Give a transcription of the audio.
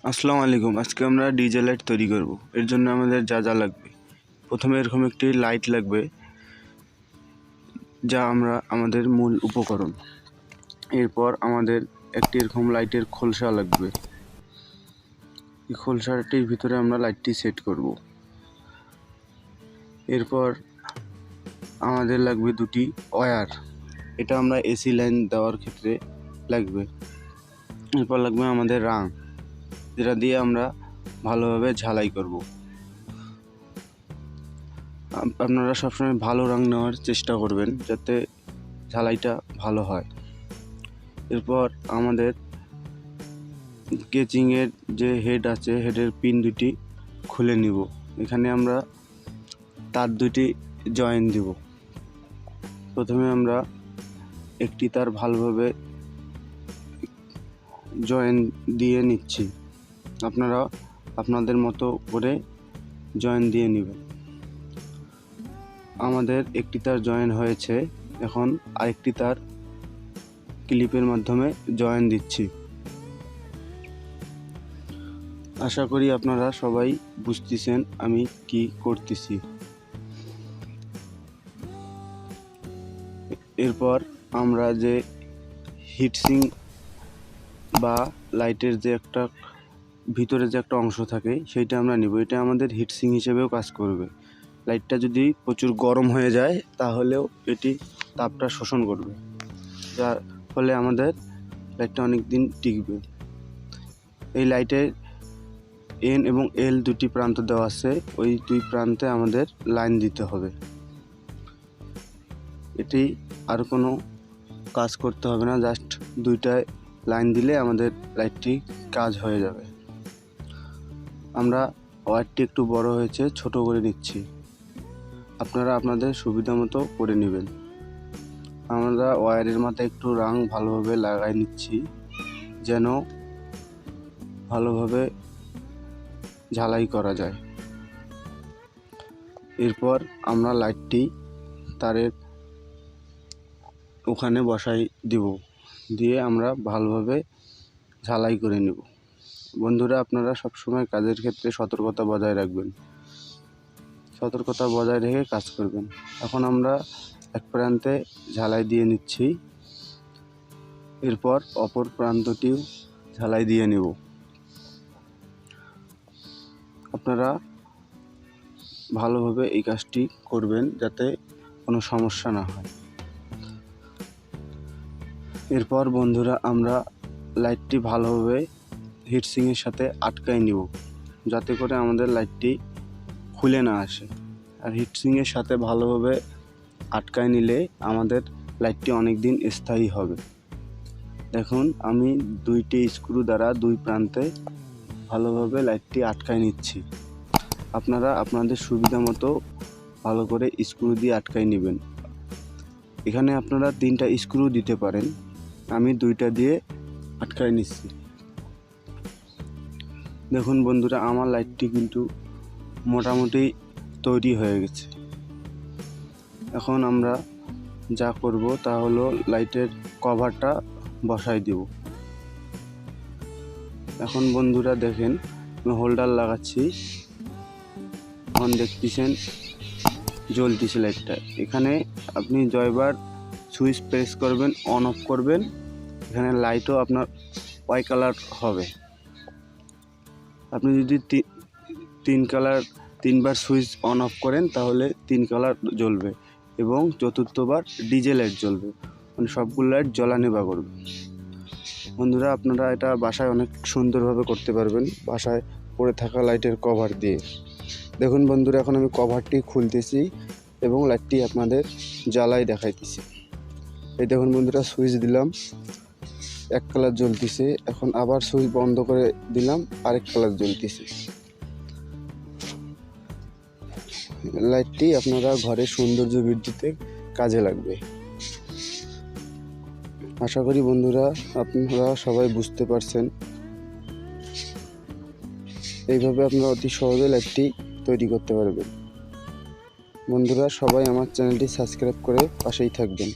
আসসালামু আলাইকুম। আজকে আমরা ডিজে লাইট তৈরি করব। এর জন্য আমাদের যা যা লাগবে, প্রথমে এরকম একটি লাইট লাগবে, যা আমাদের মূল উপকরণ। এরপর আমাদের একটি এরকম লাইটের খোলসা লাগবে। এই খোলসাটির ভিতরে আমরা লাইটটি সেট করব। এরপর আমাদের লাগবে দুটি ওয়্যার, এটা আমরা এসি লাইন দেওয়ার ক্ষেত্রে লাগবে। এরপর লাগবে আমাদের রাং, যেটা দিয়ে আমরা ভালোভাবে ঝালাই করব। আপনারা সবসময় ভালো রং নেওয়ার চেষ্টা করবেন, যাতে ঝালাইটা ভালো হয়। এরপর আমাদের কেচিংয়ের যে হেড আছে, হেডের পিন দুটি খুলে নিব। এখানে আমরা তার দুটি জয়েন দিব। প্রথমে আমরা একটি তার ভালোভাবে জয়েন দিয়ে নিচ্ছি। আপনারা আপনাদের মতো করে জয়েন দিয়ে নেবেন। আমাদের একটি তার জয়েন হয়েছে, এখন আরেকটি তার ক্লিপের মাধ্যমে জয়েন দিচ্ছি। আশা করি আপনারা সবাই বুঝতেছেন আমি কি করতেছি। এরপর আমরা যে হিটসিং বা লাইটের যে একটা ভিতরে যে একটা অংশ থাকে, সেইটা আমরা নিব। এটা আমাদের হিটসিং হিসেবেও কাজ করবে। লাইটটা যদি প্রচুর গরম হয়ে যায়, তাহলেও এটি তাপটা শোষণ করবে, যার ফলে আমাদের লাইটটা অনেক দিন টিকবে। এই লাইটের এন এবং এল দুটি প্রান্ত দেওয়া আছে, ওই দুই প্রান্তে আমাদের লাইন দিতে হবে। এটি আর কোনো কাজ করতে হবে না, জাস্ট দুইটায় লাইন দিলে আমাদের লাইটটি কাজ হয়ে যাবে। আমরা ওয়্যারটি একটু বড় হয়েছে, ছোট করে নিচ্ছি। আপনারা আপনাদের সুবিধা মতো করে নেবেন। আমরা ওয়্যারের মাথায় একটু রং ভালোভাবে লাগাই নিচ্ছি, যেন ভালোভাবে ঝালাই করা যায়। এরপর আমরা লাইটটি তারের ওখানে বসাই দিব, দিয়ে আমরা ভালোভাবে ঝালাই করে নেব। বন্ধুরা, আপনারা সবসময় কাজের ক্ষেত্রে সতর্কতা বজায় রাখবেন, সতর্কতা বজায় রেখে কাজ করবেন। এখন আমরা এক প্রান্তে ঝালাই দিয়ে নিচ্ছি, এরপর অপর প্রান্তটিও ঝালাই দিয়ে নেব। আপনারা ভালোভাবে এই কাজটি করবেন, যাতে কোনো সমস্যা না হয়। এরপর বন্ধুরা, আমরা লাইটটি ভালোভাবে হিটসিংয়ের সাথে আটকাই নিব, যাতে করে আমাদের লাইটটি খুলে না আসে। আর হিটসিংয়ের সাথে ভালোভাবে আটকায় নিলে আমাদের লাইটটি অনেক দিন স্থায়ী হবে। দেখুন, আমি দুইটি স্ক্রু দ্বারা দুই প্রান্তে ভালোভাবে লাইটটি আটকায় নিচ্ছি। আপনারা আপনাদের সুবিধা মতো ভালো করে স্ক্রু দিয়ে আটকায় নেবেন। এখানে আপনারা 3টা স্ক্রু দিতে পারেন, আমি 2টা দিয়ে আটকায় নিচ্ছি। দেখুন বন্ধুরা, আমার লাইটটি কিন্তু মোটামুটি তৈরি হয়ে গেছে। এখন আমরা যা করব তা হলো লাইটের কভারটা বসাই দেব। এখন বন্ধুরা দেখেন, আমি হোল্ডার লাগাচ্ছি। এখন দেখতেছেন জ্বলতেছে লাইটটা। এখানে আপনি জয়বার সুইচ প্রেস করবেন, অন অফ করবেন, এখানে লাইটও আপনার ওয়াই কালার হবে। আপনি যদি 3বার সুইচ অন অফ করেন, তাহলে 3 কালার জ্বলবে এবং চতুর্থবার ডিজে লাইট জ্বলবে, মানে সবগুলো লাইট জ্বলা নেভা করবে। বন্ধুরা, আপনারা এটা বাসায় অনেক সুন্দরভাবে করতে পারবেন, বাসায় পড়ে থাকা লাইটের কভার দিয়ে। দেখুন বন্ধুরা, এখন আমি কভারটি খুলতেছি এবং লাইটটি আপনাদের জ্বালাই দেখাইতেছি। এই দেখুন বন্ধুরা, সুইচ দিলাম, এক কালার জ্বলতেছে। এখন আবার সুইচ বন্ধ করে দিলাম, আরেক কালার জ্বলতেছে। লাইটটি আপনারা ঘরে সৌন্দর্য বৃদ্ধিতে কাজে লাগবে। আশা করি বন্ধুরা আপনারা সবাই বুঝতে পারছেন। এইভাবে আপনারা অতি সহজে লাইটটি তৈরি করতে পারবেন। বন্ধুরা, সবাই আমার চ্যানেলটি সাবস্ক্রাইব করে পাশেই থাকবেন।